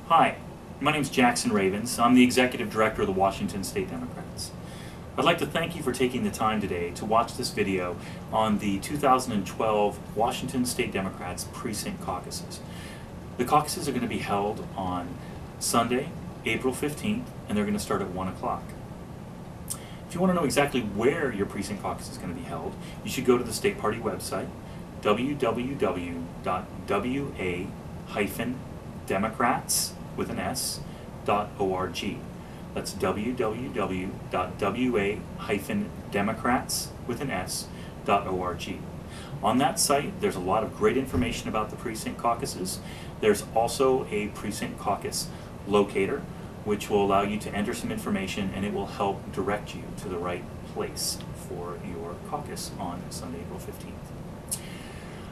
Hi, my name is Jackson Ravens. I'm the Executive Director of the Washington State Democrats. I'd like to thank you for taking the time today to watch this video on the 2012 Washington State Democrats Precinct Caucuses. The caucuses are going to be held on Sunday, April 15th, and they're going to start at 1 o'clock. If you want to know exactly where your precinct caucus is going to be held, you should go to the state party website, www.wa-democrats.org. That's www.wa-democrats.org. On that site, there's a lot of great information about the precinct caucuses. There's also a precinct caucus locator, which will allow you to enter some information, and it will help direct you to the right place for your caucus on Sunday, April 15th.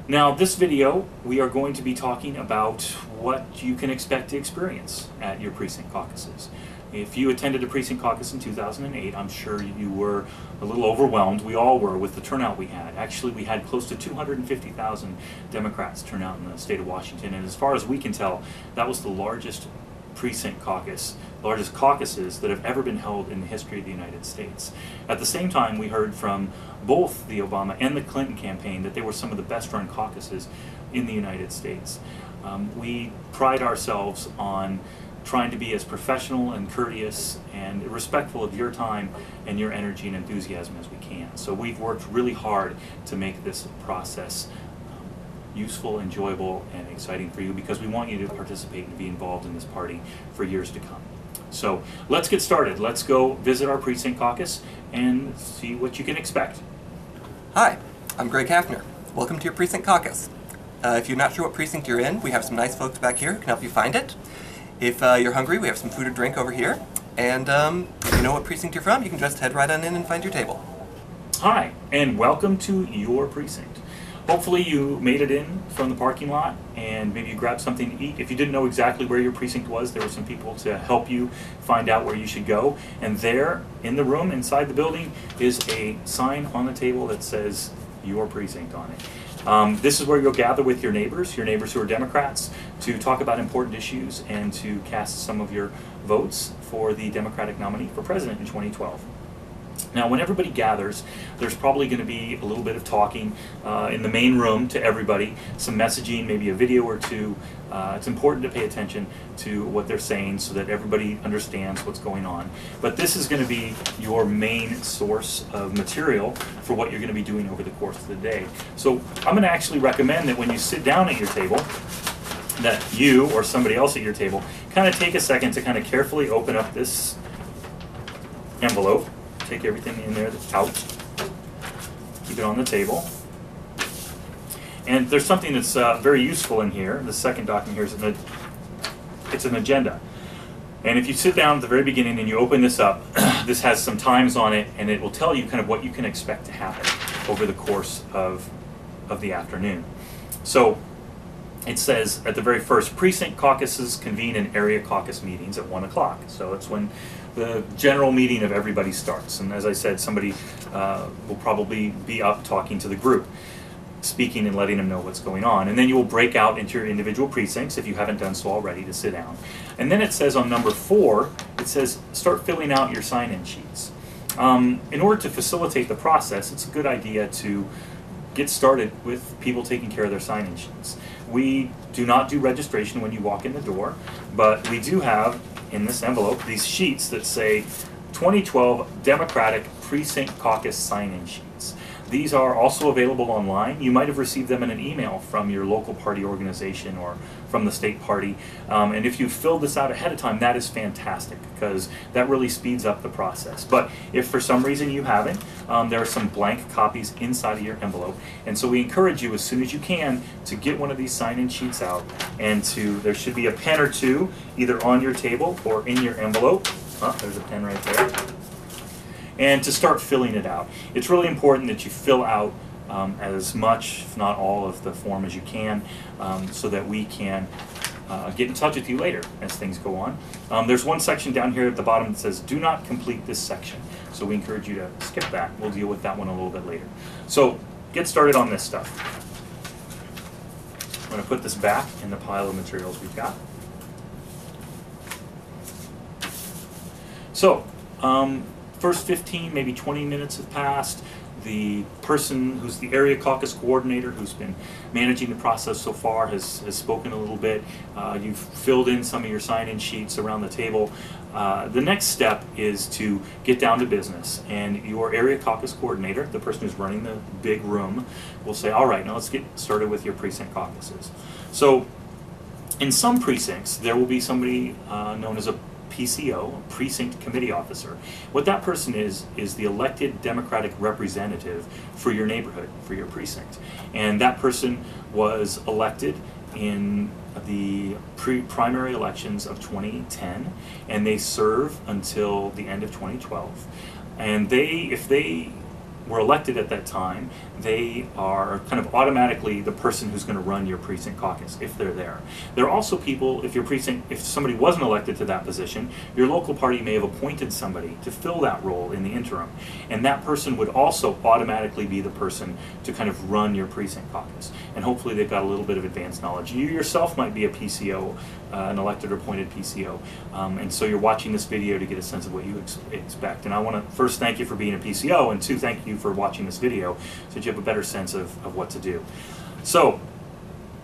Now, this video, we are going to be talking about what you can expect to experience at your precinct caucuses. If you attended a precinct caucus in 2008, I'm sure you were a little overwhelmed. We all were with the turnout we had. Actually, we had close to 250,000 Democrats turn out in the state of Washington, and as far as we can tell, that was the largest precinct caucus, the largest caucuses that have ever been held in the history of the United States. At the same time, we heard from both the Obama and the Clinton campaign that they were some of the best run caucuses in the United States. We pride ourselves on trying to be as professional and courteous and respectful of your time and your energy and enthusiasm as we can. So we've worked really hard to make this process useful, enjoyable, and exciting for you, because we want you to participate and be involved in this party for years to come. So let's get started. Let's go visit our precinct caucus and see what you can expect. Hi, I'm Greg Hafner. Welcome to your precinct caucus. If you're not sure what precinct you're in, we have some nice folks back here who can help you find it. If you're hungry, we have some food or drink over here. And if you know what precinct you're from, you can just head right on in and find your table. Hi, and welcome to your precinct. Hopefully you made it in from the parking lot and maybe you grabbed something to eat. If you didn't know exactly where your precinct was, there were some people to help you find out where you should go. And there, in the room, inside the building, is a sign on the table that says your precinct on it. This is where you'll gather with your neighbors who are Democrats, to talk about important issues and to cast some of your votes for the Democratic nominee for president in 2012. Now, when everybody gathers, there's probably going to be a little bit of talking in the main room to everybody, some messaging, maybe a video or two. It's important to pay attention to what they're saying so that everybody understands what's going on. But this is going to be your main source of material for what you're going to be doing over the course of the day. So I'm going to actually recommend that when you sit down at your table, that you or somebody else at your table kind of take a second to kind of carefully open up this envelope. Take everything in there that's out, keep it on the table. And there's something that's very useful in here. The second document here is it's an agenda. And if you sit down at the very beginning and you open this up, this has some times on it, and it will tell you kind of what you can expect to happen over the course of the afternoon. So it says at the very first, precinct caucuses convene in area caucus meetings at 1 o'clock. So it's when the general meeting of everybody starts. And as I said, somebody will probably be up talking to the group, speaking and letting them know what's going on. And then you will break out into your individual precincts, if you haven't done so already, to sit down. And then it says on number 4, it says start filling out your sign-in sheets. In order to facilitate the process, it's a good idea to get started with people taking care of their sign-in sheets. We do not do registration when you walk in the door, but we do have in this envelope these sheets that say 2012 Democratic Precinct Caucus sign-in sheets. These are also available online. You might have received them in an email from your local party organization or from the state party. And if you filled this out ahead of time, that is fantastic, because that really speeds up the process. But if for some reason you haven't, there are some blank copies inside of your envelope. And so we encourage you as soon as you can to get one of these sign-in sheets out, and there should be a pen or two either on your table or in your envelope. Oh, there's a pen right there. And to start filling it out. It's really important that you fill out as much, if not all, of the form as you can, so that we can get in touch with you later as things go on. There's one section down here at the bottom that says, do not complete this section. So we encourage you to skip that. We'll deal with that one a little bit later. So get started on this stuff. I'm going to put this back in the pile of materials we've got. So, first 15, maybe 20 minutes have passed. The person who's the area caucus coordinator, who's been managing the process so far, has spoken a little bit. You've filled in some of your sign-in sheets around the table. The next step is to get down to business, and your area caucus coordinator, the person who's running the big room, will say, all right, now let's get started with your precinct caucuses. So in some precincts, there will be somebody known as a PCO, Precinct Committee Officer. What that person is the elected Democratic representative for your neighborhood, for your precinct. And that person was elected in the primary elections of 2010, and they serve until the end of 2012. And if they were elected at that time, they are kind of automatically the person who's going to run your precinct caucus if they're there. There are also people, if somebody wasn't elected to that position, your local party may have appointed somebody to fill that role in the interim, and that person would also automatically be the person to kind of run your precinct caucus. And hopefully they've got a little bit of advanced knowledge. You yourself might be a PCO, an elected or appointed PCO, and so you're watching this video to get a sense of what you expect. And I want to first thank you for being a PCO, and two, thank you for watching this video so that you have a better sense of what to do. So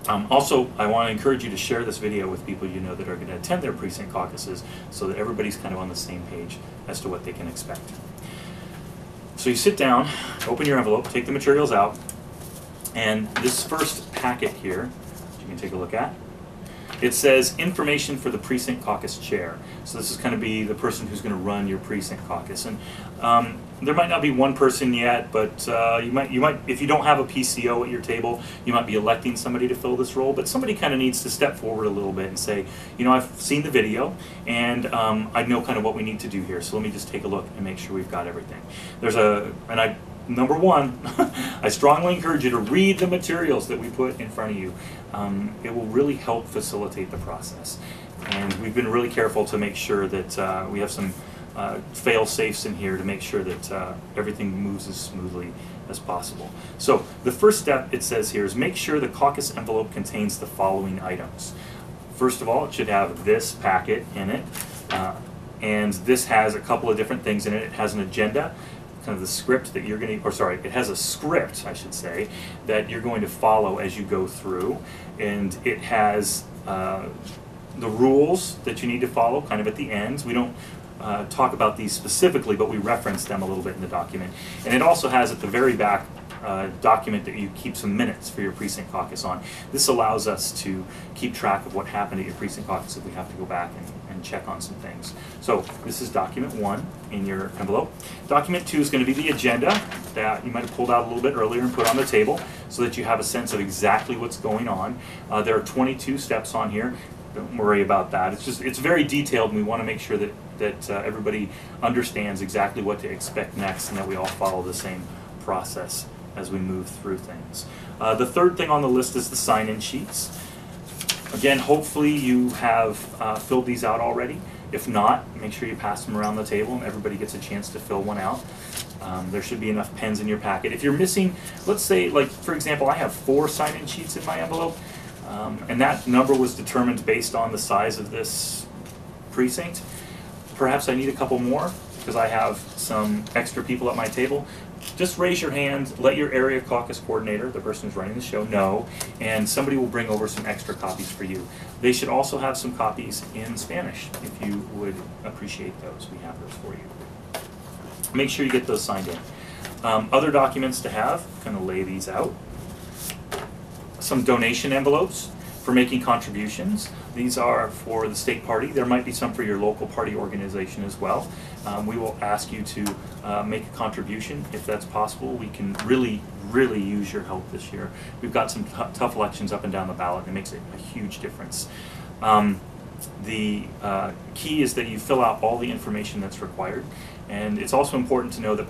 also, I want to encourage you to share this video with people you know that are going to attend their precinct caucuses so that everybody's kind of on the same page as to what they can expect. So you sit down, open your envelope, take the materials out, and this first packet here, you can take a look at, it says information for the precinct caucus chair. So this is going to be the person who's going to run your precinct caucus. And there might not be one person yet, but you might, if you don't have a PCO at your table, you might be electing somebody to fill this role. But somebody kind of needs to step forward a little bit and say, you know, I've seen the video, and I know kind of what we need to do here. So let me just take a look and make sure we've got everything. Number one, I strongly encourage you to read the materials that we put in front of you. It will really help facilitate the process. And we've been really careful to make sure that we have some fail-safes in here to make sure that everything moves as smoothly as possible. So the first step, it says here, is make sure the caucus envelope contains the following items. First of all, it should have this packet in it. And this has a couple of different things in it. It has an agenda, kind of the script that you're going to, or sorry, it has a script, I should say, that you're going to follow as you go through, and it has the rules that you need to follow kind of at the ends. We don't talk about these specifically, but we reference them a little bit in the document. And it also has at the very back document that you keep some minutes for your precinct caucus on. This allows us to keep track of what happened at your precinct caucus if we have to go back and check on some things. So this is document 1 in your envelope. Document 2 is going to be the agenda that you might have pulled out a little bit earlier and put on the table so that you have a sense of exactly what's going on. There are 22 steps on here. Don't worry about that. It's very detailed, and we want to make sure that everybody understands exactly what to expect next, and that we all follow the same process as we move through things. The third thing on the list is the sign-in sheets. Again, hopefully you have filled these out already. If not, make sure you pass them around the table and everybody gets a chance to fill one out. There should be enough pens in your packet. If you're missing, let's say, like for example, I have 4 sign-in sheets in my envelope, and that number was determined based on the size of this precinct. Perhaps I need a couple more because I have some extra people at my table. Just raise your hand, let your area caucus coordinator, the person who's running the show, know, and somebody will bring over some extra copies for you. They should also have some copies in Spanish if you would appreciate those. We have those for you. Make sure you get those signed in. Other documents to have, kind of lay these out. Some donation envelopes for making contributions. These are for the state party. There might be some for your local party organization as well. We will ask you to make a contribution if that's possible. We can really use your help this year. We've got some tough elections up and down the ballot, and it makes a huge difference. The key is that you fill out all the information that's required. And it's also important to know that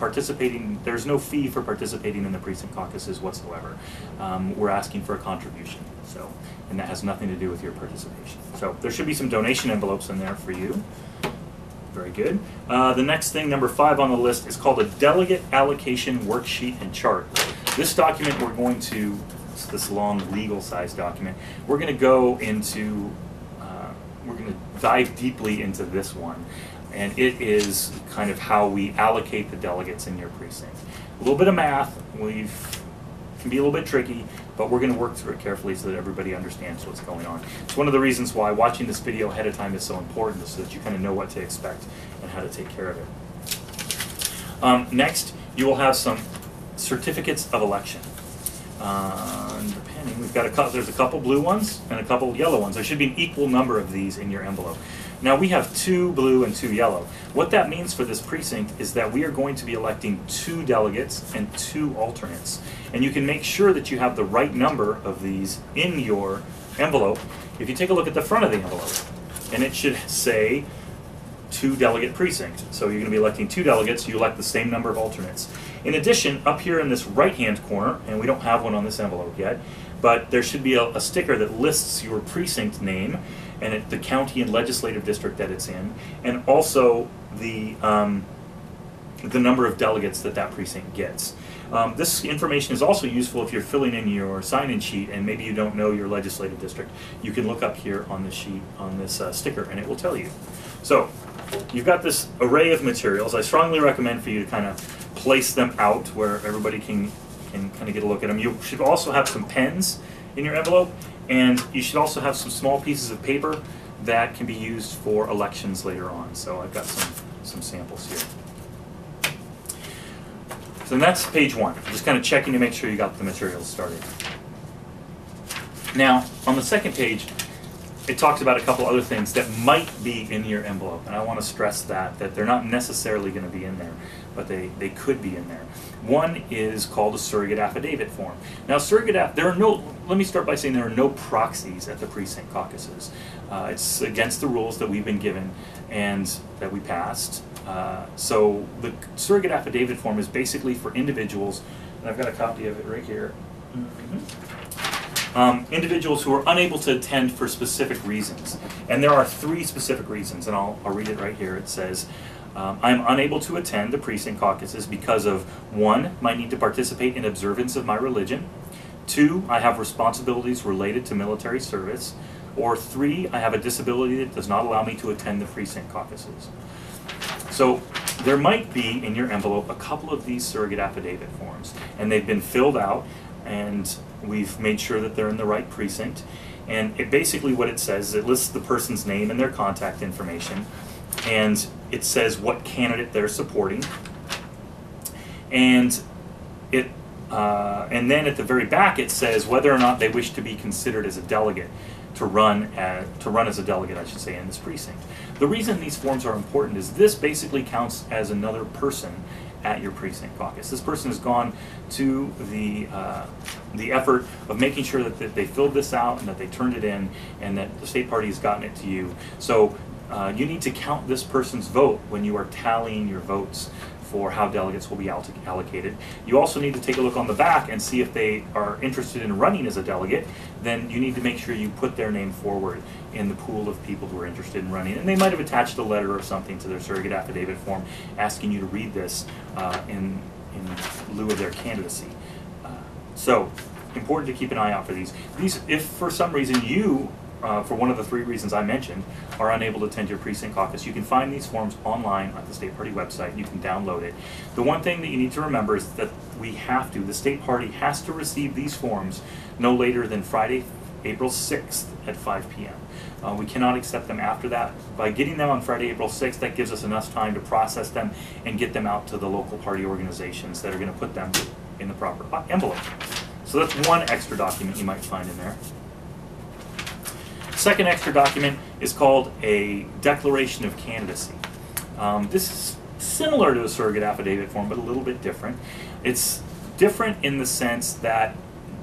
there's no fee for participating in the precinct caucuses whatsoever. We're asking for a contribution, and that has nothing to do with your participation. So there should be some donation envelopes in there for you. Very good. The next thing, number 5 on the list, is called a delegate allocation worksheet and chart. This document it's this long legal size document. We're going to dive deeply into this one. and it is kind of how we allocate the delegates in your precinct. A little bit of math, can be a little bit tricky, but we're going to work through it carefully so that everybody understands what's going on. It's one of the reasons why watching this video ahead of time is so important, so that you kind of know what to expect and how to take care of it. Next, you will have some certificates of election. Depending, there's a couple blue ones and a couple yellow ones. There should be an equal number of these in your envelope. Now we have 2 blue and 2 yellow. What that means for this precinct is that we are going to be electing 2 delegates and 2 alternates. And you can make sure that you have the right number of these in your envelope if you take a look at the front of the envelope. And it should say 2 delegate precinct. So you're going to be electing 2 delegates, you elect the same number of alternates. In addition, up here in this right-hand corner, and we don't have one on this envelope yet, but there should be a sticker that lists your precinct name and the county and legislative district that it's in, and also the number of delegates that precinct gets. This information is also useful if you're filling in your sign-in sheet and maybe you don't know your legislative district. You can look up here on this sheet, on this sticker, and it will tell you. So, you've got this array of materials. I strongly recommend for you to kind of place them out where everybody can kind of get a look at them. You should also have some pens in your envelope, and you should also have some small pieces of paper that can be used for elections later on. So I've got some samples here. So that's page 1. Just kind of checking to make sure you got the materials started. Now, on the second page, it talks about a couple other things that might be in your envelope, and I want to stress that they're not necessarily going to be in there, but they could be in there. One is called a surrogate affidavit form. Now, let me start by saying there are no proxies at the precinct caucuses. It's against the rules that we've been given and that we passed. So the surrogate affidavit form is basically for individuals, and I've got a copy of it right here. Individuals who are unable to attend for specific reasons. And there are 3 specific reasons, and I'll read it right here. It says, I'm unable to attend the precinct caucuses because of 1, my need to participate in observance of my religion, 2, I have responsibilities related to military service, or 3, I have a disability that does not allow me to attend the precinct caucuses. So there might be in your envelope a couple of these surrogate affidavit forms, and they've been filled out, and we've made sure that they're in the right precinct. And basically what it says is it lists the person's name and their contact information, and it says what candidate they're supporting, and then at the very back it says whether or not they wish to be considered as a delegate, to run as a delegate, I should say, in this precinct. The reason these forms are important is this basically counts as another person at your precinct caucus. This person has gone to the effort of making sure that they filled this out and that they turned it in and that the state party has gotten it to you. So you need to count this person's vote when you are tallying your votes for how delegates will be allocated. You also need to take a look on the back and see if they are interested in running as a delegate. Then you need to make sure you put their name forward in the pool of people who are interested in running. And they might have attached a letter or something to their surrogate affidavit form asking you to read this in lieu of their candidacy. So, important to keep an eye out for these. If for some reason you, for one of the 3 reasons I mentioned, are unable to attend your precinct caucus, you can find these forms online at the state party website. You can download it. The one thing that you need to remember is that the state party has to receive these forms no later than Friday, April 6th at 5 p.m. We cannot accept them after that. By getting them on Friday, April 6th, that gives us enough time to process them and get them out to the local party organizations that are going to put them in the proper envelope. So that's one extra document you might find in there. Second extra document is called a declaration of candidacy. This is similar to a surrogate affidavit form, but a little bit different. It's different in the sense that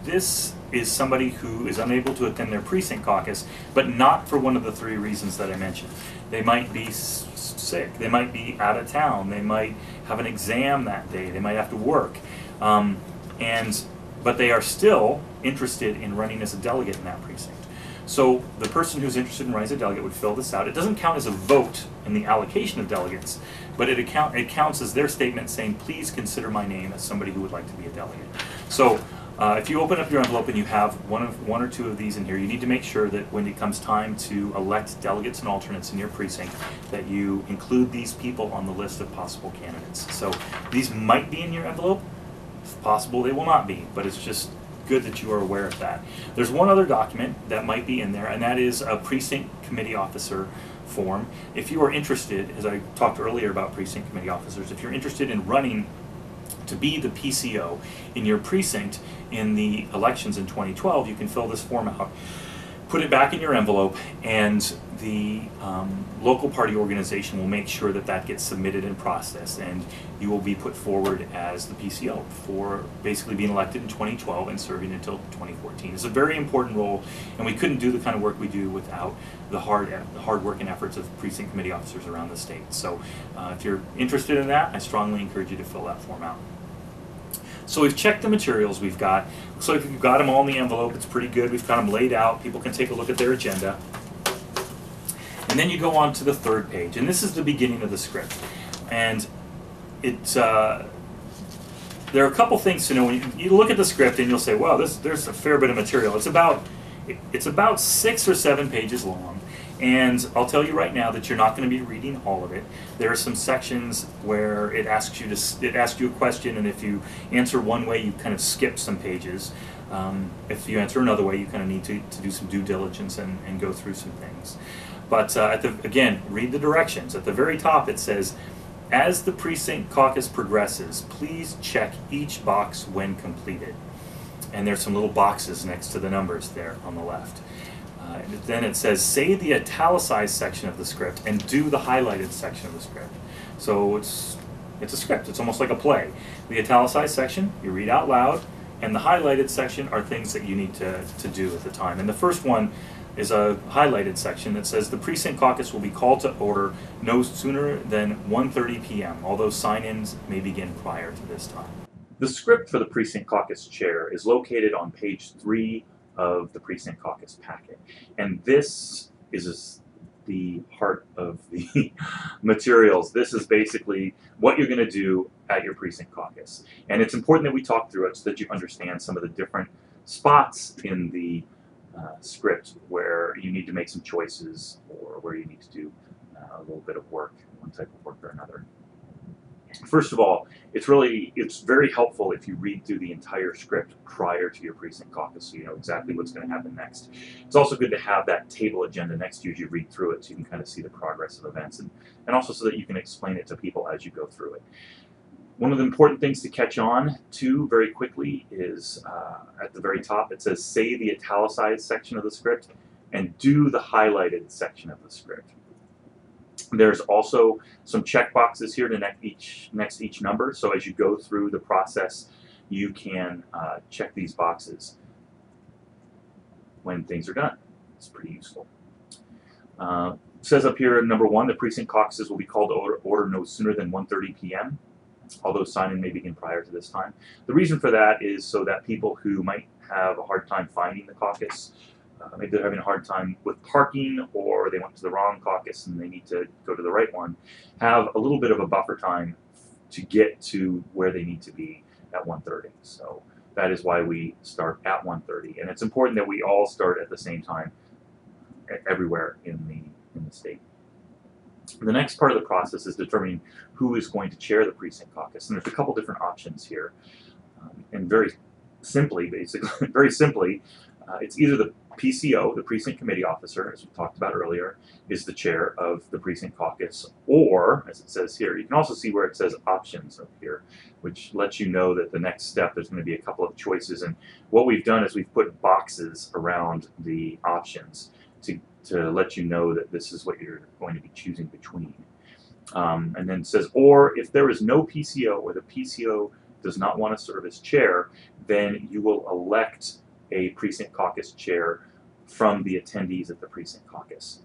this is somebody who is unable to attend their precinct caucus, but not for one of the 3 reasons that I mentioned. They might be sick, they might be out of town, they might have an exam that day, they might have to work, but they are still interested in running as a delegate in that precinct. So the person who's interested in running as a delegate would fill this out. It doesn't count as a vote in the allocation of delegates, but it counts as their statement saying, please consider my name as somebody who would like to be a delegate. So If you open up your envelope and you have one or two of these in here, you need to make sure that when it comes time to elect delegates and alternates in your precinct, that you include these people on the list of possible candidates. So these might be in your envelope. It's possible they will not be, but it's just good that you are aware of that. There's one other document that might be in there, and that is a precinct committee officer form. If you are interested, as I talked earlier about precinct committee officers, if you're interested in running to be the PCO in your precinct in the elections in 2012, you can fill this form out, put it back in your envelope, and the local party organization will make sure that that gets submitted and processed, and you will be put forward as the PCO for basically being elected in 2012 and serving until 2014. It's a very important role, and we couldn't do the kind of work we do without the hard work and efforts of precinct committee officers around the state. So if you're interested in that, I strongly encourage you to fill that form out. So we've checked the materials we've got. Looks like we've got them all in the envelope. It's pretty good. We've got them laid out. People can take a look at their agenda. And then you go on to the third page. And this is the beginning of the script. And it's, there are a couple things to know. When you look at the script and you'll say, wow, there's a fair bit of material. It's about 6 or 7 pages long. And I'll tell you right now that you're not going to be reading all of it. There are some sections where it asks you a question, and if you answer one way, you kind of skip some pages. If you answer another way, you kind of need to do some due diligence and go through some things. But again, read the directions. At the very top, it says, as the precinct caucus progresses, please check each box when completed. And there's some little boxes next to the numbers there on the left. Then it says, say the italicized section of the script and do the highlighted section of the script. So it's a script. It's almost like a play. The italicized section, you read out loud, and the highlighted section are things that you need to do at the time. And the first one is a highlighted section that says, the precinct caucus will be called to order no sooner than 1:30 p.m., although sign-ins may begin prior to this time. The script for the precinct caucus chair is located on page 3 of the Precinct Caucus packet. And this is the heart of the materials. This is basically what you're going to do at your Precinct Caucus. And it's important that we talk through it so that you understand some of the different spots in the script where you need to make some choices or where you need to do a little bit of work, one type of work or another. First of all, it's very helpful if you read through the entire script prior to your precinct caucus so you know exactly what's going to happen next. It's also good to have that table agenda next to you as you read through it so you can kind of see the progress of events and also so that you can explain it to people as you go through it. One of the important things to catch on to very quickly is at the very top it says, say the italicized section of the script and do the highlighted section of the script. There's also some check boxes here to next each number, so as you go through the process, you can check these boxes when things are done. It's pretty useful. It says up here, number 1, the precinct caucuses will be called to order no sooner than 1:30 p.m., although sign-in may begin prior to this time. The reason for that is so that people who might have a hard time finding the caucus, maybe they're having a hard time with parking or they went to the wrong caucus and they need to go to the right one, have a little bit of a buffer time to get to where they need to be at 1:30. So that is why we start at 1:30. And it's important that we all start at the same time everywhere in the state. The next part of the process is determining who is going to chair the precinct caucus. And there's a couple different options here. And very simply, it's either the PCO, the precinct committee officer, as we talked about earlier, is the chair of the precinct caucus, or, as it says here, you can also see where it says options up here, which lets you know that the next step there's going to be a couple of choices. And what we've done is we've put boxes around the options to let you know that this is what you're going to be choosing between. And then it says, or if there is no PCO or the PCO does not want to serve as chair, then you will elect a precinct caucus chair from the attendees at the precinct caucus.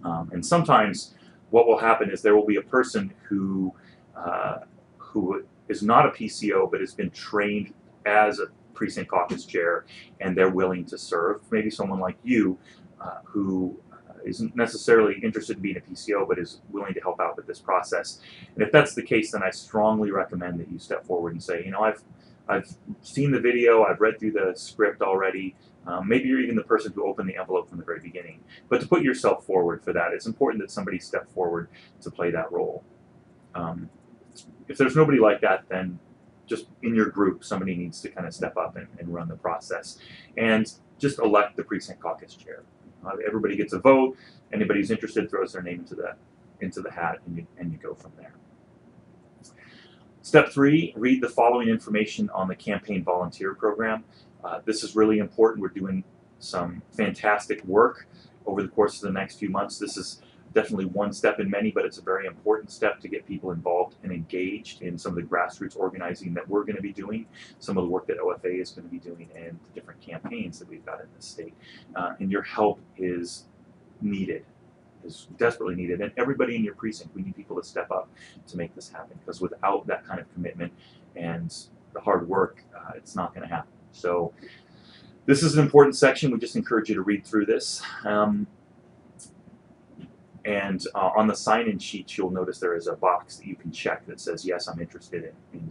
And sometimes what will happen is there will be a person who is not a PCO but has been trained as a precinct caucus chair and they're willing to serve. Maybe someone like you who isn't necessarily interested in being a PCO but is willing to help out with this process. And if that's the case, then I strongly recommend that you step forward and say, you know, I've seen the video, I've read through the script already. Maybe you're even the person who opened the envelope from the very beginning. But to put yourself forward for that, it's important that somebody step forward to play that role. If there's nobody like that, then just in your group, somebody needs to kind of step up and run the process. And just elect the precinct caucus chair. Everybody gets a vote. Anybody who's interested throws their name into the hat, and you go from there. Step 3, read the following information on the campaign volunteer program. This is really important. We're doing some fantastic work over the course of the next few months. This is definitely one step in many, but it's a very important step to get people involved and engaged in some of the grassroots organizing that we're going to be doing, some of the work that OFA is going to be doing, and the different campaigns that we've got in this state. And your help is needed, is desperately needed. And everybody in your precinct, we need people to step up to make this happen, because without that kind of commitment and the hard work, it's not going to happen. So this is an important section. We just encourage you to read through this. And on the sign-in sheet, you'll notice there is a box that you can check that says, yes, I'm interested in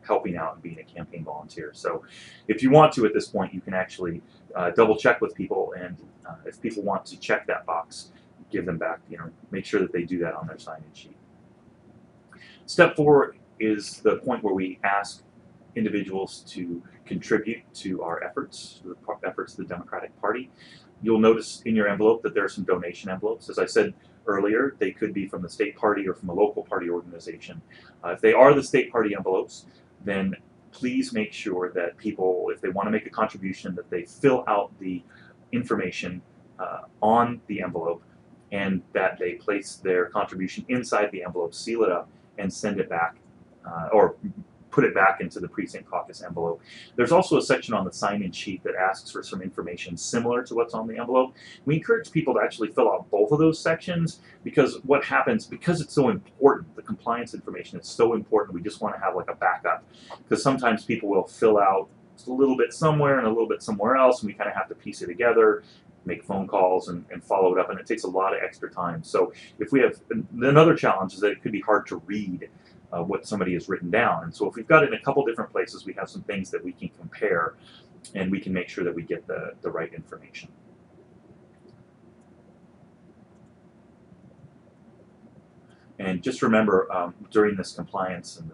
helping out and being a campaign volunteer. So if you want to at this point, you can actually double check with people, and if people want to check that box, give them back, make sure that they do that on their sign-in sheet. Step 4 is the point where we ask individuals to contribute to our efforts, the efforts of the Democratic Party. You'll notice in your envelope that there are some donation envelopes. As I said earlier, they could be from the state party or from a local party organization. If they are the state party envelopes, then please make sure that people, if they want to make a contribution, that they fill out the information on the envelope, and that they place their contribution inside the envelope, seal it up, and send it back, or put it back into the Precinct Caucus envelope. There's also a section on the sign-in sheet that asks for some information similar to what's on the envelope. We encourage people to actually fill out both of those sections, because what happens, because it's so important, the compliance information is so important, we just want to have like a backup, because sometimes people will fill out a little bit somewhere and a little bit somewhere else, and we kind of have to piece it together, make phone calls and follow it up, and it takes a lot of extra time. So if we have, another challenge is that it could be hard to read what somebody has written down. And so if we've got it in a couple different places, we have some things that we can compare, and we can make sure that we get the right information. And just remember, during this compliance and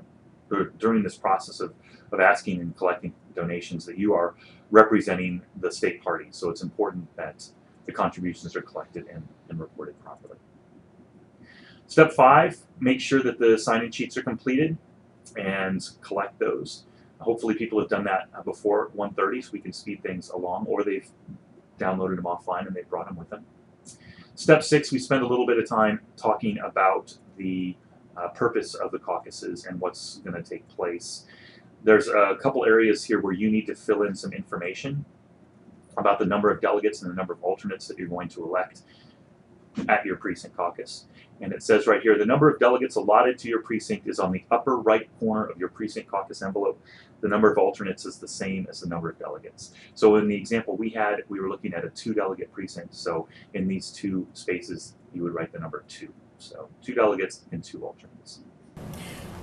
during this process of asking and collecting donations, that you are representing the state party. So it's important that the contributions are collected and reported properly. Step 5, make sure that the sign-in sheets are completed and collect those. Hopefully people have done that before 1:30, so we can speed things along, or they've downloaded them offline and they've brought them with them. Step 6, we spend a little bit of time talking about the purpose of the caucuses and what's going to take place. There's a couple areas here where you need to fill in some information about the number of delegates and the number of alternates that you're going to elect at your precinct caucus. And it says right here, the number of delegates allotted to your precinct is on the upper right corner of your precinct caucus envelope. The number of alternates is the same as the number of delegates. So in the example we had, we were looking at a 2-delegate precinct. So in these 2 spaces, you would write the number 2. So 2 delegates and 2 alternates.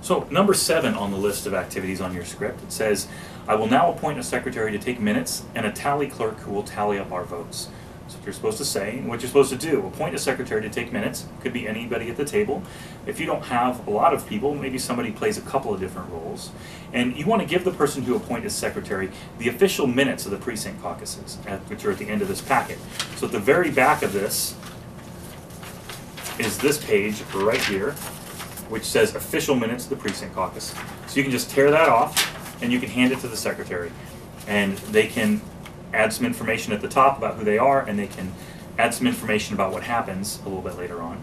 So number 7 on the list of activities on your script, it says, I will now appoint a secretary to take minutes and a tally clerk who will tally up our votes. That's what you're supposed to say and what you're supposed to do. Appoint a secretary to take minutes. Could be anybody at the table. If you don't have a lot of people, maybe somebody plays a couple of different roles. And you want to give the person who appointed as secretary the official minutes of the precinct caucuses, which are at the end of this packet. So at the very back of this is this page right here, which says official minutes of the precinct caucus. So you can just tear that off and you can hand it to the secretary. And they can add some information at the top about who they are, and they can add some information about what happens a little bit later on.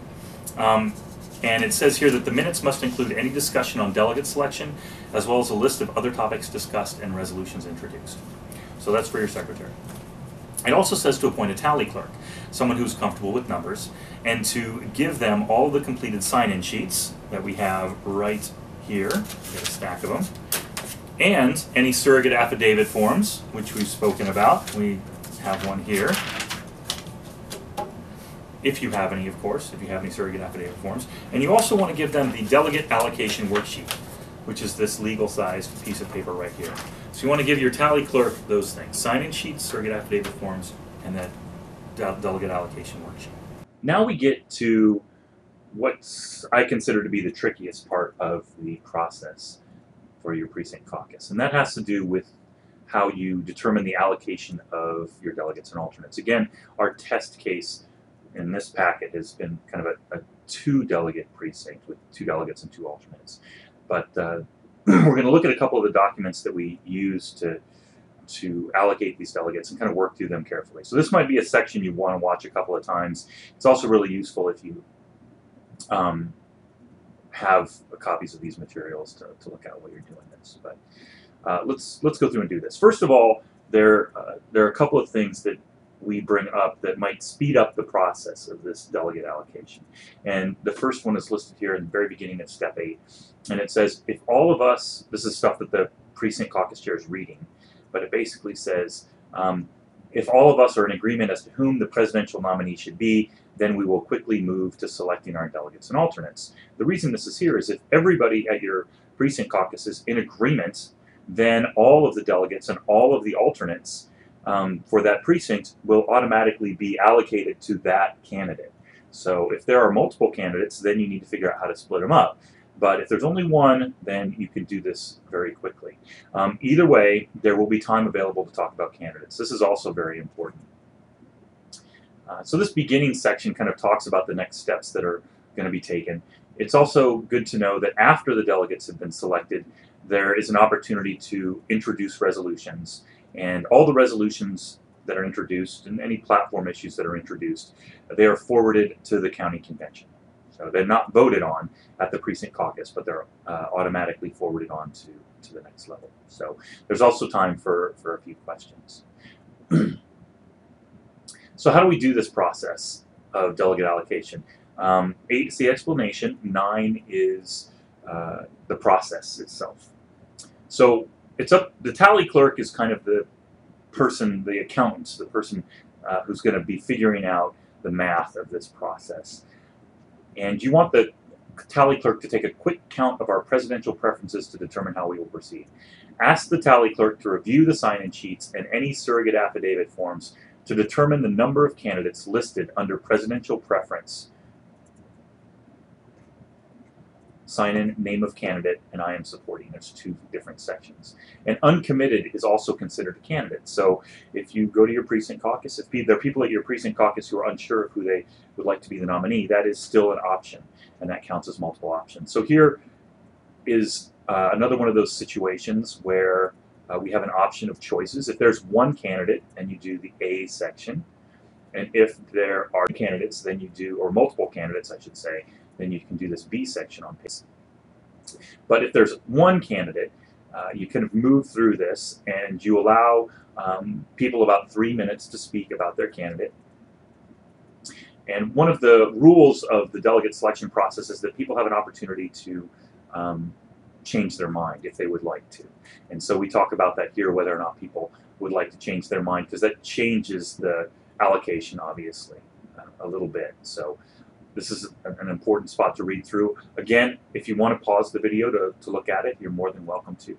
And it says here that the minutes must include any discussion on delegate selection, as well as a list of other topics discussed and resolutions introduced. So that's for your secretary. It also says to appoint a tally clerk, someone who's comfortable with numbers, and to give them all the completed sign-in sheets that we have right here. We got a stack of them. And any surrogate affidavit forms, which we've spoken about. We have one here. If you have any, of course, if you have any surrogate affidavit forms. And you also want to give them the delegate allocation worksheet, which is this legal-sized piece of paper right here. So you want to give your tally clerk those things: sign-in sheets, surrogate affidavit forms, and that delegate allocation worksheet. Now we get to what I consider to be the trickiest part of the process for your precinct caucus, and that has to do with how you determine the allocation of your delegates and alternates. Again, our test case in this packet has been kind of a two-delegate precinct with 2 delegates and 2 alternates. But we're going to look at a couple of the documents that we use to allocate these delegates and kind of work through them carefully. So this might be a section you want to watch a couple of times. It's also really useful if you have copies of these materials to look at while you're doing this. But let's go through and do this. First of all, there are a couple of things that we bring up that might speed up the process of this delegate allocation. And the first one is listed here in the very beginning of step 8. And it says, if all of us, this is stuff that the precinct caucus chair is reading, but it basically says, if all of us are in agreement as to whom the presidential nominee should be, then we will quickly move to selecting our delegates and alternates. The reason this is here is if everybody at your precinct caucus is in agreement, then all of the delegates and all of the alternates for that precinct will automatically be allocated to that candidate. So if there are multiple candidates, then you need to figure out how to split them up. But if there's only one, then you can do this very quickly. Either way, there will be time available to talk about candidates. This is also very important. So this beginning section kind of talks about the next steps that are going to be taken. It's also good to know that after the delegates have been selected, there is an opportunity to introduce resolutions. And all the resolutions that are introduced and any platform issues that are introduced, they are forwarded to the county convention. So they're not voted on at the precinct caucus, but they're automatically forwarded on to the next level. So there's also time for a few questions. So how do we do this process of delegate allocation? 8 is the explanation, 9 is the process itself. So the tally clerk is kind of the person, the accountant, the person who's going to be figuring out the math of this process. And you want the tally clerk to take a quick count of our presidential preferences to determine how we will proceed. Ask the tally clerk to review the sign-in sheets and any surrogate affidavit forms to determine the number of candidates listed under presidential preference. Sign in, name of candidate, and I am supporting. There's 2 different sections. And uncommitted is also considered a candidate. So if you go to your precinct caucus, if there are people at your precinct caucus who are unsure of who they would like to be the nominee, that is still an option, and that counts as multiple options. So here is another one of those situations where we have an option of choices. If there's one candidate, then you do the A section. And if there are candidates, then you do, or multiple candidates, I should say, then you can do this B section on page. But if there's one candidate, you kind of move through this and you allow people about 3 minutes to speak about their candidate. And one of the rules of the delegate selection process is that people have an opportunity to change their mind if they would like to. And so we talk about that here, whether or not people would like to change their mind, because that changes the allocation, obviously, a little bit. So this is an important spot to read through. Again, if you want to pause the video to look at it, you're more than welcome to.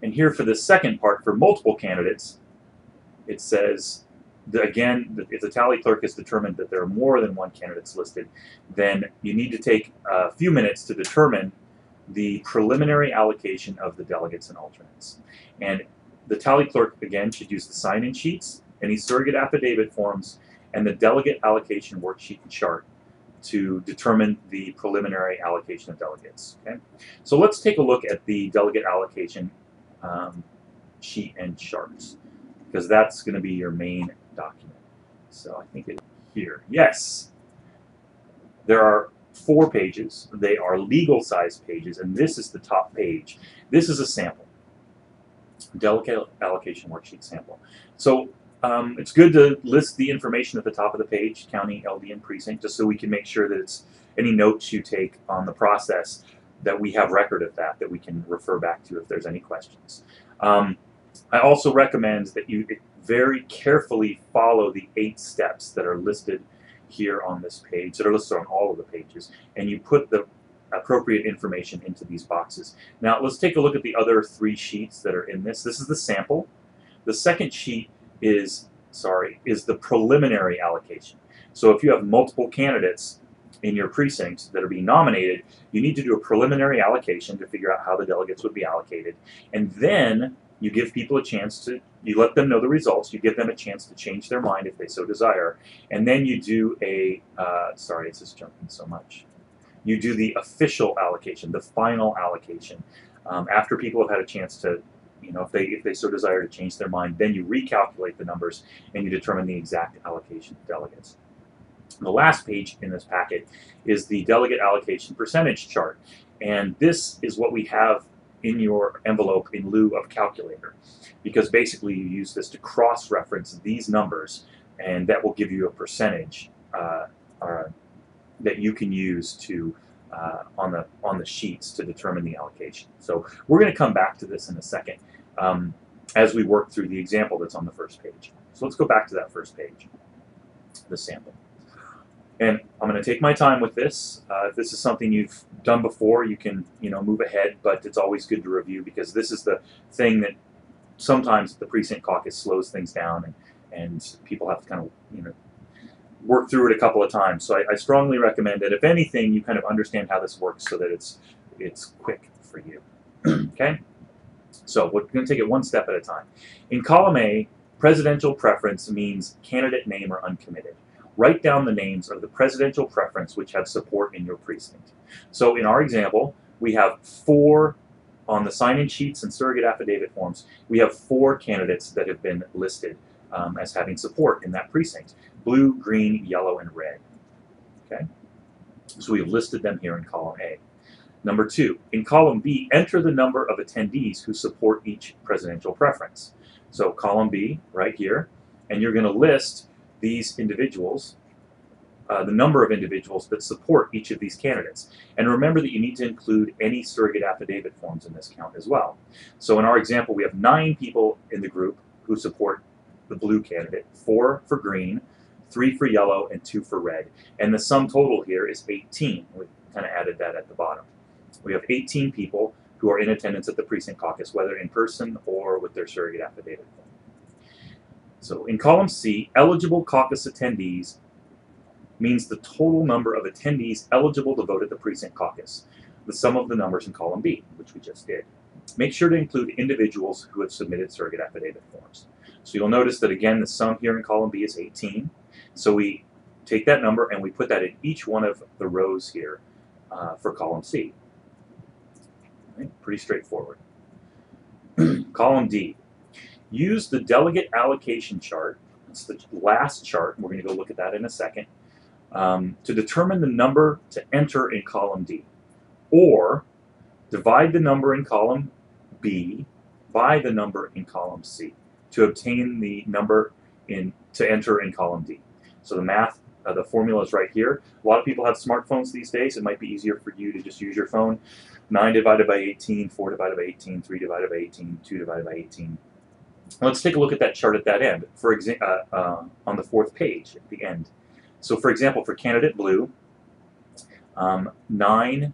And here for the second part, for multiple candidates, it says, again, if the tally clerk has determined that there are more than one candidates listed, then you need to take a few minutes to determine the preliminary allocation of the delegates and alternates. And the tally clerk, again, should use the sign-in sheets, any surrogate affidavit forms, and the delegate allocation worksheet and chart to determine the preliminary allocation of delegates. Okay? So let's take a look at the delegate allocation sheet and charts, because that's going to be your main document. So I think it's here. Yes, there are 4 pages. They are legal size pages, and this is the top page. This is a sample, delegate allocation worksheet sample. So it's good to list the information at the top of the page, county, LD, and precinct, just so we can make sure that it's any notes you take on the process, that we have record of that we can refer back to if there's any questions. I also recommend that you very carefully follow the 8 steps that are listed here on this page, that are listed on all of the pages, and you put the appropriate information into these boxes. Now let's take a look at the other 3 sheets that are in this. This is the sample. The second sheet is the preliminary allocation. So if you have multiple candidates in your precinct that are being nominated, you need to do a preliminary allocation to figure out how the delegates would be allocated. And then you give people a chance to, you let them know the results, you give them a chance to change their mind if they so desire, and then you do a, sorry, it's just jumping so much. You do the official allocation, the final allocation. After people have had a chance to, if they so desire to change their mind, then you recalculate the numbers and you determine the exact allocation of delegates. The last page in this packet is the delegate allocation percentage chart. And this is what we have in your envelope in lieu of calculator, because basically you use this to cross-reference these numbers, and that will give you a percentage that you can use to on the sheets to determine the allocation. So we're going to come back to this in a second as we work through the example that's on the first page. So let's go back to that first page, the sample. And I'm going to take my time with this. If this is something you've done before, you can move ahead, but it's always good to review, because this is the thing that sometimes the Precinct Caucus slows things down, and people have to kind of work through it a couple of times. So I strongly recommend that, if anything, you kind of understand how this works so that it's quick for you. Okay? So we're going to take it one step at a time. In column A, presidential preference means candidate name or uncommitted. Write down the names of the presidential preference which have support in your precinct. So in our example, we have 4 on the sign-in sheets and surrogate affidavit forms. We have 4 candidates that have been listed as having support in that precinct: blue, green, yellow, and red. Okay, so we've listed them here in column A. Number 2, in column B, enter the number of attendees who support each presidential preference. So column B, right here, and you're going to list these individuals, the number of individuals that support each of these candidates. And remember that you need to include any surrogate affidavit forms in this count as well. So in our example, we have 9 people in the group who support the blue candidate, 4 for green, 3 for yellow, and 2 for red. And the sum total here is 18. We kind of added that at the bottom. We have 18 people who are in attendance at the Precinct Caucus, whether in person or with their surrogate affidavit form. So in column C, eligible caucus attendees means the total number of attendees eligible to vote at the Precinct Caucus, the sum of the numbers in column B, which we just did. Make sure to include individuals who have submitted surrogate affidavit forms. So you'll notice that, again, the sum here in column B is 18. So we take that number and we put that in each one of the rows here for column C. Right? Pretty straightforward. Column D. Use the delegate allocation chart, it's the last chart, we're going to go look at that in a second, to determine the number to enter in column D. Or divide the number in column B by the number in column C to obtain the number to enter in column D. So the math, the formula is right here. A lot of people have smartphones these days. It might be easier for you to just use your phone. 9 divided by 18, 4 divided by 18, 3 divided by 18, 2 divided by 18. Let's take a look at that chart at that end, for on the 4th page at the end. So for example, for candidate blue, 9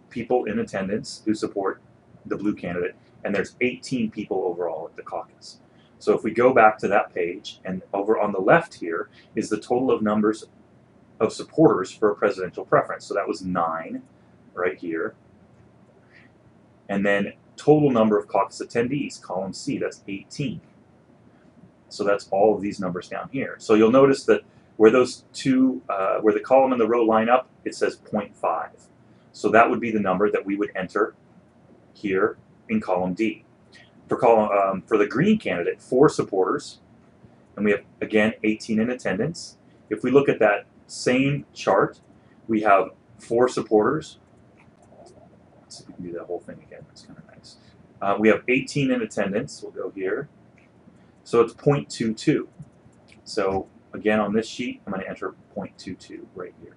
people in attendance who support the blue candidate, and there's 18 people overall at the caucus. So if we go back to that page, and over on the left here is the total of numbers of supporters for a presidential preference. So that was 9 right here. And then total number of caucus attendees, column C, that's 18. So that's all of these numbers down here. So you'll notice that where those two, where the column and the row line up, it says 0.5. So that would be the number that we would enter here in column D. For the green candidate, 4 supporters, and we have, again, 18 in attendance. If we look at that same chart, we have 4 supporters. Let's see if we can do that whole thing again. That's kind of nice. We have 18 in attendance. We'll go here. So it's 0.22. So again, on this sheet, I'm going to enter 0.22 right here.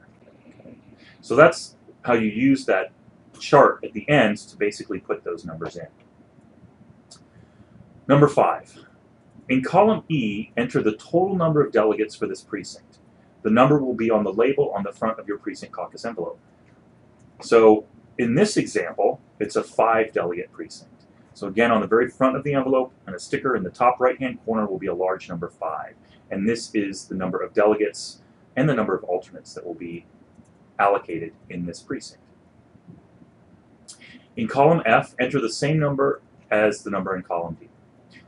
Okay. So that's how you use that chart at the end to basically put those numbers in. Number 5. In column E, enter the total number of delegates for this precinct. The number will be on the label on the front of your Precinct Caucus envelope. So in this example, it's a 5-delegate precinct. So again, on the very front of the envelope and a sticker in the top right-hand corner will be a large number 5. And this is the number of delegates and the number of alternates that will be allocated in this precinct. In column F, enter the same number as the number in column D.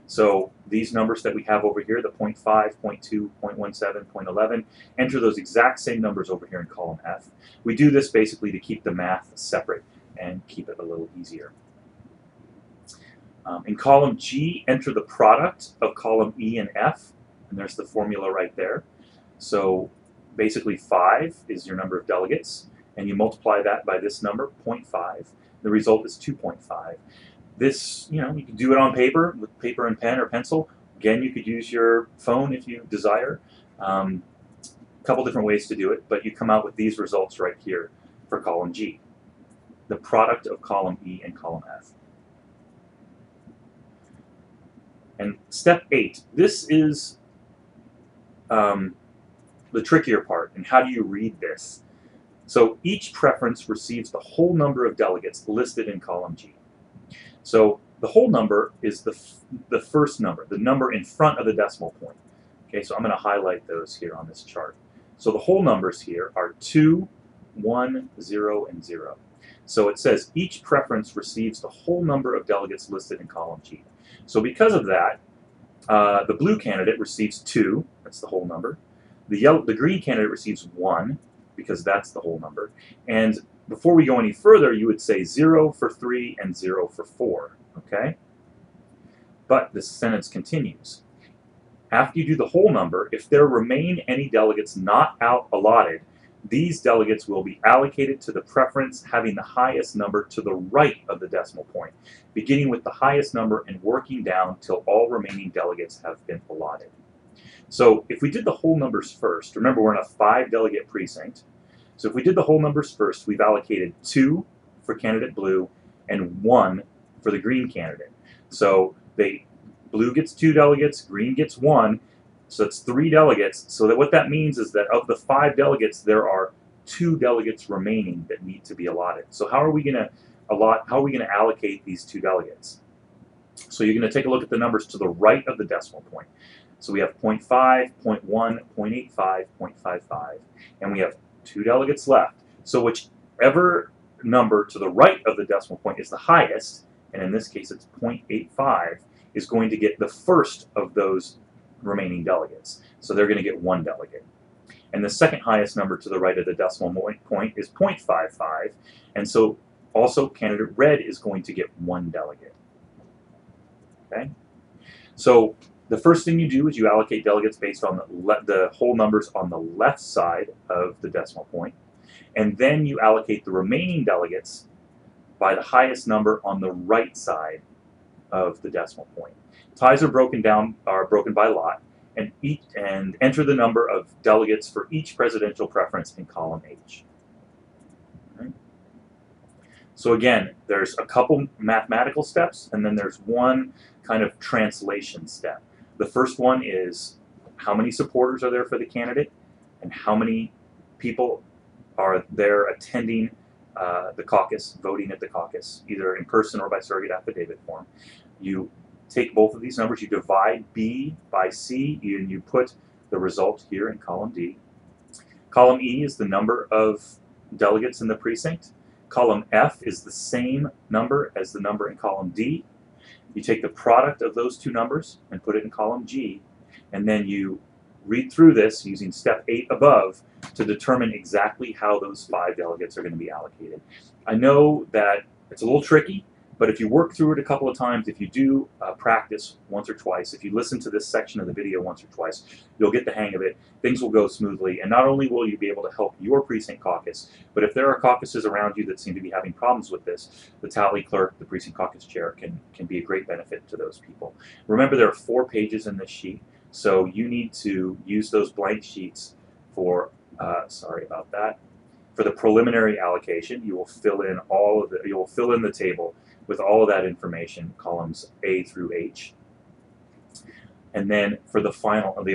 So these numbers that we have over here, the 0.5, 0.2, 0.17, 0.11, enter those exact same numbers over here in column F. We do this basically to keep the math separate and keep it a little easier. In column G, enter the product of column E and F, and there's the formula right there. So basically 5 is your number of delegates, and you multiply that by this number, 0.5. The result is 2.5. This, you can do it on paper with paper and pen or pencil. Again, you could use your phone if you desire. A couple different ways to do it, but you come out with these results right here for column G. The product of column E and column F. And step 8, this is the trickier part. And how do you read this? So each preference receives the whole number of delegates listed in column G. So the whole number is the first number, the number in front of the decimal point. Okay, so I'm going to highlight those here on this chart. So the whole numbers here are 2, 1, 0, and 0. So it says each preference receives the whole number of delegates listed in column G. So because of that, the blue candidate receives 2, that's the whole number. The green candidate receives 1, because that's the whole number. And before we go any further, you would say 0 for 3 and 0 for 4, okay? But the sentence continues. After you do the whole number, if there remain any delegates not allotted, these delegates will be allocated to the preference having the highest number to the right of the decimal point, beginning with the highest number and working down till all remaining delegates have been allotted. So if we did the whole numbers first, remember we're in a 5-delegate precinct, so if we did the whole numbers first, we've allocated 2 for candidate blue and 1 for the green candidate. So blue gets 2 delegates, green gets 1, so it's 3 delegates. So that what that means is that of the 5 delegates, there are 2 delegates remaining that need to be allotted. So how are we going to allocate these 2 delegates? So you're going to take a look at the numbers to the right of the decimal point. So we have 0.5, 0.1, 0.85, 0.55, and we have 2 delegates left. So whichever number to the right of the decimal point is the highest, and in this case it's 0.85, is going to get the first of those remaining delegates. So they're going to get 1 delegate. And the second highest number to the right of the decimal point is 0.55, and so also candidate red is going to get 1 delegate. Okay? So the first thing you do is you allocate delegates based on the whole numbers on the left side of the decimal point, and then you allocate the remaining delegates by the highest number on the right side of the decimal point. Ties are broken by lot, and enter the number of delegates for each presidential preference in column H. Okay. So again, there's a couple mathematical steps, and then there's one kind of translation step. The first one is how many supporters are there for the candidate, and how many people are there attending the caucus, voting at the caucus, either in person or by surrogate affidavit form. You take both of these numbers, you divide B by C, and you put the result here in column D. Column E is the number of delegates in the precinct. Column F is the same number as the number in column D. You take the product of those 2 numbers and put it in column G, and then you read through this using step 8 above to determine exactly how those 5 delegates are going to be allocated. I know that it's a little tricky, but if you work through it a couple of times, if you do practice once or twice, if you listen to this section of the video once or twice, you'll get the hang of it. Things will go smoothly, and not only will you be able to help your precinct caucus, but if there are caucuses around you that seem to be having problems with this, the tally clerk, the precinct caucus chair, can be a great benefit to those people. Remember, there are 4 pages in this sheet, so you need to use those blank sheets for, sorry about that, for the preliminary allocation. You will fill in the table with all of that information, columns A through H. And then for the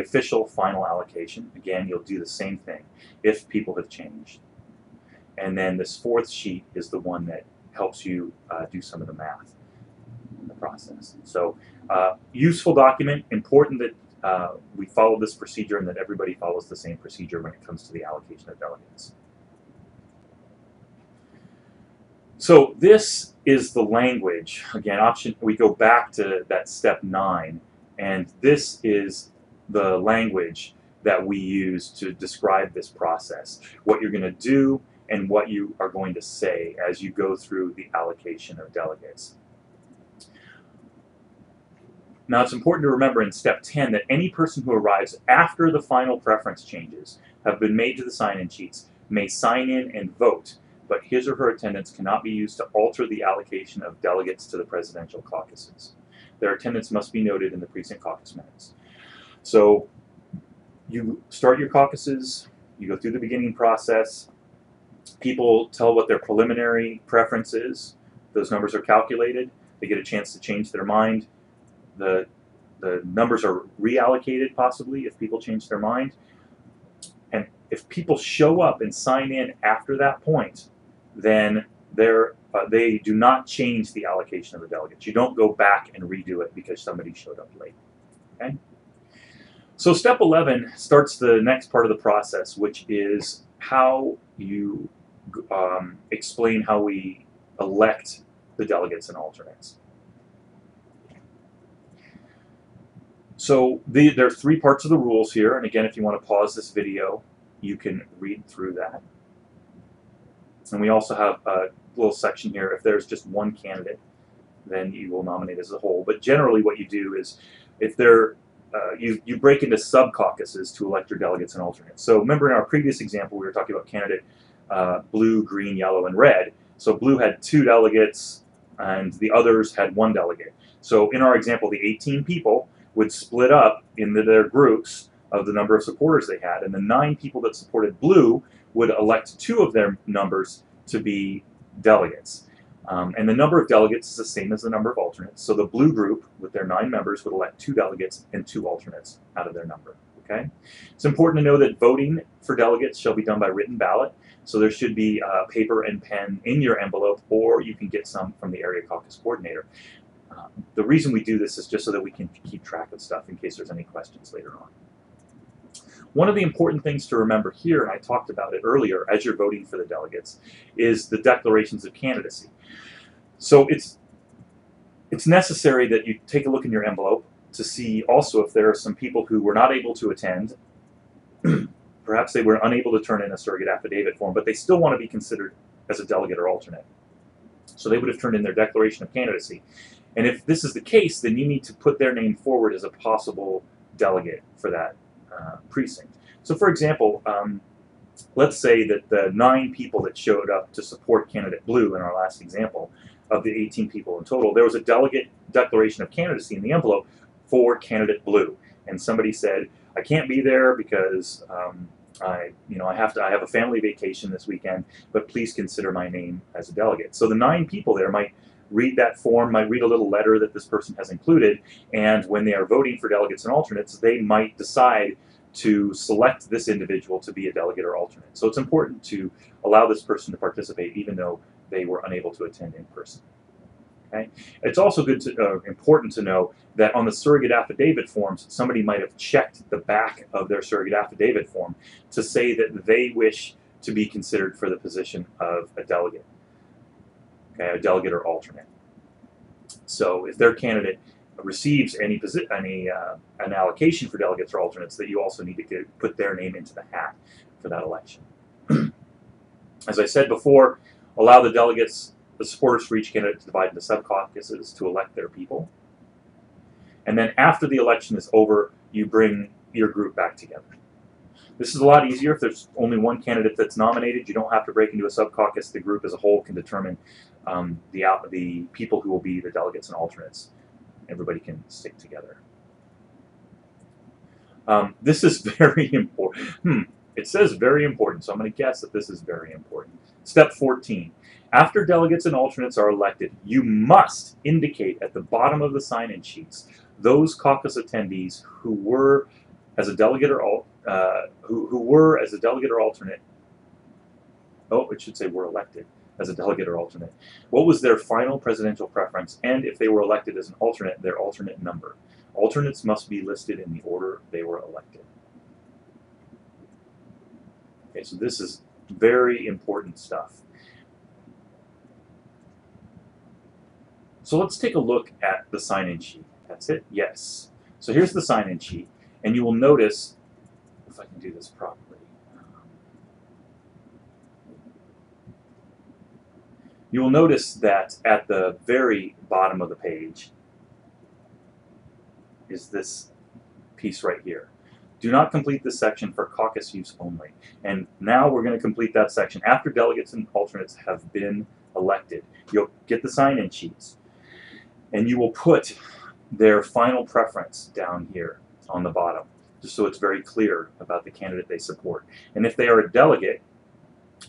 official final allocation, again, you'll do the same thing if people have changed. and then this fourth sheet is the one that helps you do some of the math in the process. So useful document, important that we follow this procedure and that everybody follows the same procedure when it comes to the allocation of delegates. So this is the language. Again, we go back to that step 9, and this is the language that we use to describe this process, what you're going to do and what you are going to say as you go through the allocation of delegates. Now, it's important to remember in step 10 that any person who arrives after the final preference changes have been made to the sign-in sheets may sign in and vote, but his or her attendance cannot be used to alter the allocation of delegates to the presidential caucuses. Their attendance must be noted in the precinct caucus minutes. So you start your caucuses, you go through the beginning process, people tell what their preliminary preference is, those numbers are calculated, they get a chance to change their mind, the numbers are reallocated possibly if people change their mind, and if people show up and sign in after that point, then they do not change the allocation of the delegates. You don't go back and redo it because somebody showed up late. Okay? So step 11 starts the next part of the process, which is how you explain how we elect the delegates and alternates. So there are 3 parts of the rules here, and again, if you want to pause this video, you can read through that. And we also have a little section here. If there's just one candidate, then you will nominate as a whole. But generally what you do is, if you break into sub-caucuses to elect your delegates and alternates. So remember in our previous example, we were talking about candidate blue, green, yellow, and red. So blue had 2 delegates, and the others had 1 delegate. So in our example, the 18 people would split up into their groups of the number of supporters they had, and the 9 people that supported blue would elect 2 of their numbers to be delegates. And the number of delegates is the same as the number of alternates. So the blue group, with their 9 members, would elect 2 delegates and 2 alternates out of their number. Okay? It's important to know that voting for delegates shall be done by written ballot. So there should be paper and pen in your envelope, or you can get some from the area caucus coordinator. The reason we do this is just so that we can keep track of stuff in case there's any questions later on. One of the important things to remember here, and I talked about it earlier as you're voting for the delegates, is the declarations of candidacy. So it's necessary that you take a look in your envelope to see also if there are some people who were not able to attend. Perhaps they were unable to turn in a surrogate affidavit form, but they still want to be considered as a delegate or alternate. So they would have turned in their declaration of candidacy. And if this is the case, then you need to put their name forward as a possible delegate for that precinct. So for example, let's say that the 9 people that showed up to support candidate blue in our last example, of the 18 people in total, there was a delegate declaration of candidacy in the envelope for candidate blue. And somebody said, I can't be there because I have a family vacation this weekend, but please consider my name as a delegate. So the 9 people there might read that form, might read a little letter that this person has included, and when they are voting for delegates and alternates, they might decide to select this individual to be a delegate or alternate. So it's important to allow this person to participate even though they were unable to attend in person. Okay? It's also important to know that on the surrogate affidavit forms, somebody might have checked the back of their surrogate affidavit form to say that they wish to be considered for the position of a delegate. Okay, a delegate or alternate. So if their candidate receives an allocation for delegates or alternates, that you also need to put their name into the hat for that election. As I said before, allow the delegates, the supporters for each candidate, to divide into sub-caucuses to elect their people. And then after the election is over, you bring your group back together. This is a lot easier if there's only one candidate that's nominated. You don't have to break into a sub-caucus. The group as a whole can determine the people who will be the delegates and alternates. Everybody can stick together. This is very important. It says very important, so I'm going to guess that this is very important. Step 14. After delegates and alternates are elected, you must indicate at the bottom of the sign-in sheets those caucus attendees who were as a delegate or alternate oh, it should say were elected as a delegate or alternate. What was their final presidential preference, and if they were elected as an alternate, their alternate number. Alternates must be listed in the order they were elected. Okay, so this is very important stuff. So let's take a look at the sign-in sheet. That's it? Yes. So here's the sign-in sheet, and you will notice, if I can do this properly, you will notice that at the very bottom of the page is this piece right here. Do not complete this section for caucus use only. And now we're going to complete that section. After delegates and alternates have been elected, you'll get the sign-in sheets, and you will put their final preference down here on the bottom, just so it's very clear about the candidate they support. And if they are a delegate,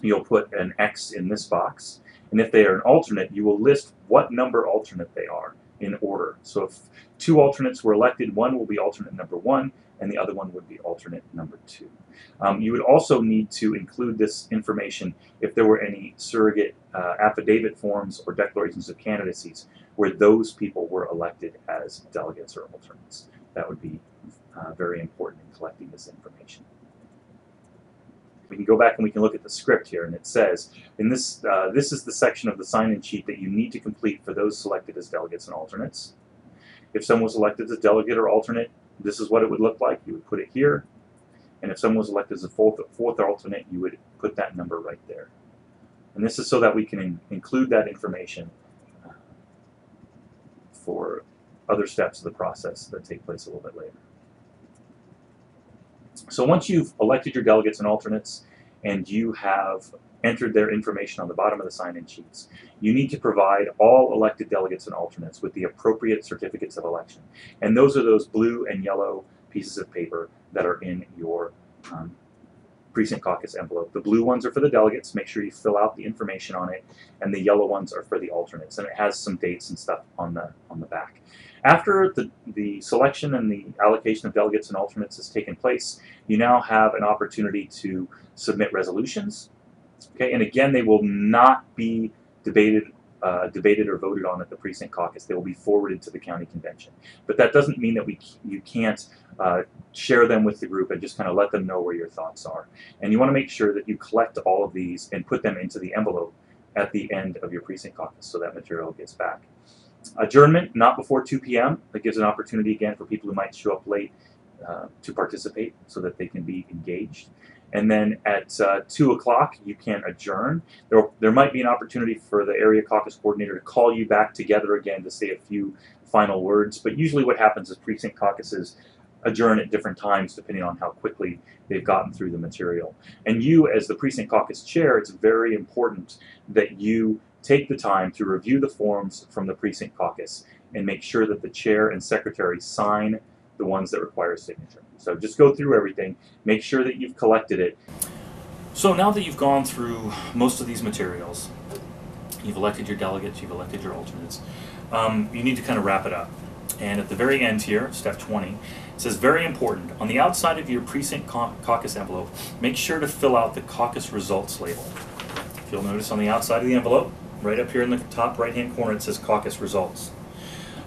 you'll put an X in this box. And if they are an alternate, you will list what number alternate they are in order. So if 2 alternates were elected, one will be alternate number 1, and the other one would be alternate number 2. You would also need to include this information if there were any surrogate affidavit forms or declarations of candidacies where those people were elected as delegates or alternates. That would be very important in collecting this information. We can go back and we can look at the script here, and it says, in this, this is the section of the sign-in sheet that you need to complete for those selected as delegates and alternates. If someone was elected as delegate or alternate, this is what it would look like. You would put it here. And if someone was elected as a fourth alternate, you would put that number right there. And this is so that we can include that information for other steps of the process that take place a little bit later. So once you've elected your delegates and alternates and you have entered their information on the bottom of the sign-in sheets, you need to provide all elected delegates and alternates with the appropriate certificates of election. And those are those blue and yellow pieces of paper that are in your Precinct Caucus envelope. The blue ones are for the delegates. Make sure you fill out the information on it. And the yellow ones are for the alternates. And it has some dates and stuff on the back. After the selection and the allocation of delegates and alternates has taken place, you now have an opportunity to submit resolutions. Okay, and again, they will not be debated or voted on at the Precinct Caucus. They will be forwarded to the county convention. But that doesn't mean that you can't share them with the group and just kind of let them know where your thoughts are. And you want to make sure that you collect all of these and put them into the envelope at the end of your Precinct Caucus so that material gets back. Adjournment, not before 2 p.m. That gives an opportunity again for people who might show up late to participate so that they can be engaged. And then at 2 o'clock, you can adjourn. There might be an opportunity for the area caucus coordinator to call you back together again to say a few final words. But usually what happens is Precinct Caucuses adjourn at different times depending on how quickly they've gotten through the material. And you, as the Precinct Caucus chair, it's very important that you take the time to review the forms from the Precinct Caucus and make sure that the chair and secretary sign the ones that require a signature. So just go through everything, make sure that you've collected it. So now that you've gone through most of these materials, you've elected your delegates, you've elected your alternates, you need to kind of wrap it up. And at the very end here, step 20, it says, very important, on the outside of your Precinct Caucus envelope, make sure to fill out the caucus results label. If you'll notice on the outside of the envelope, right up here in the top right-hand corner, it says caucus results.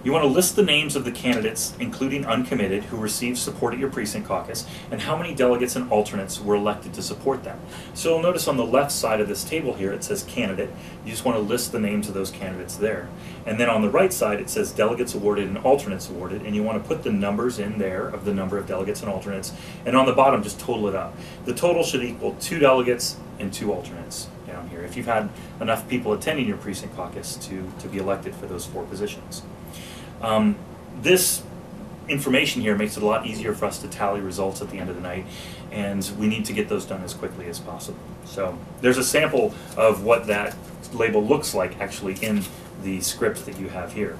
You want to list the names of the candidates, including uncommitted, who received support at your Precinct Caucus, and how many delegates and alternates were elected to support them. So you'll notice on the left side of this table here, it says candidate. You just want to list the names of those candidates there. And then on the right side, it says delegates awarded and alternates awarded, and you want to put the numbers in there of the number of delegates and alternates. And on the bottom, just total it up. The total should equal 2 delegates and 2 alternates down here, if you've had enough people attending your Precinct Caucus to be elected for those 4 positions. This information here makes it a lot easier for us to tally results at the end of the night, and we need to get those done as quickly as possible. So there's a sample of what that label looks like actually in the script that you have here.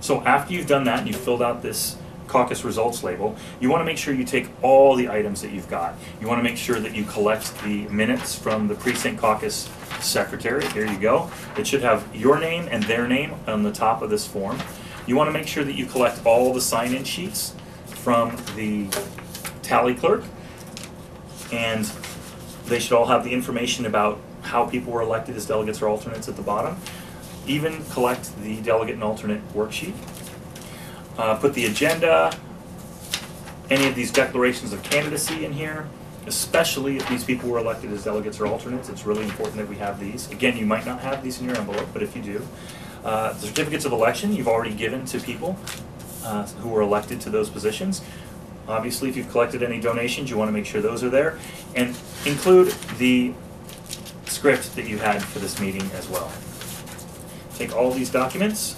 So after you've done that and you've filled out this caucus results label, you want to make sure you take all the items that you've got. You want to make sure that you collect the minutes from the Precinct Caucus secretary. Here you go. It should have your name and their name on the top of this form. You want to make sure that you collect all the sign-in sheets from the tally clerk, and They should all have the information about how people were elected as delegates or alternates at the bottom. Even collect the delegate and alternate worksheet. Put the agenda, any of these declarations of candidacy in here, especially if these people were elected as delegates or alternates. It's really important that we have these. Again, you might not have these in your envelope, but if you do. The certificates of election you've already given to people who were elected to those positions. Obviously, if you've collected any donations, you want to make sure those are there. And include the script that you had for this meeting as well. Take all these documents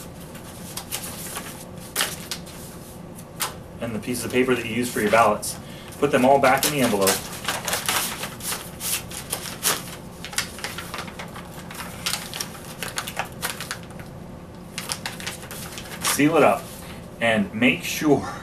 and the pieces of paper that you use for your ballots, put them all back in the envelope. Seal it up and make sure,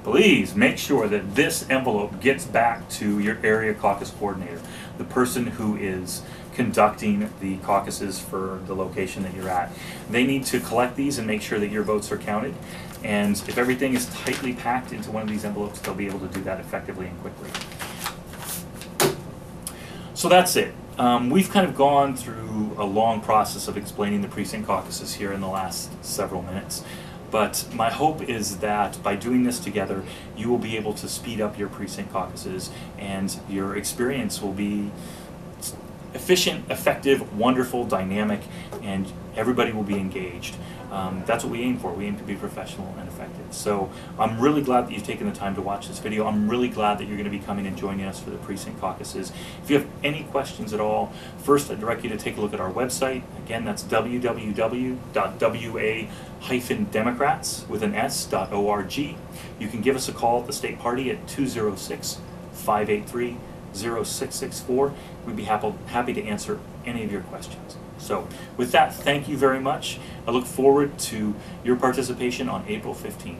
please make sure that this envelope gets back to your area caucus coordinator, the person who is conducting the caucuses for the location that you're at. They need to collect these and make sure that your votes are counted. And if everything is tightly packed into one of these envelopes, they'll be able to do that effectively and quickly. So that's it. We've kind of gone through a long process of explaining the precinct caucuses here in the last several minutes. But my hope is that by doing this together, you will be able to speed up your precinct caucuses and your experience will be efficient, effective, wonderful, dynamic, and everybody will be engaged. That's what we aim for. We aim to be professional and effective. So I'm really glad that you've taken the time to watch this video. I'm really glad that you're going to be coming and joining us for the precinct caucuses. If you have any questions at all, first I direct you to take a look at our website. Again, that's www.wa-democrats.org. You can give us a call at the state party at 206-583-0664. We'd be happy to answer any of your questions. So with that, thank you very much. I look forward to your participation on April 15th.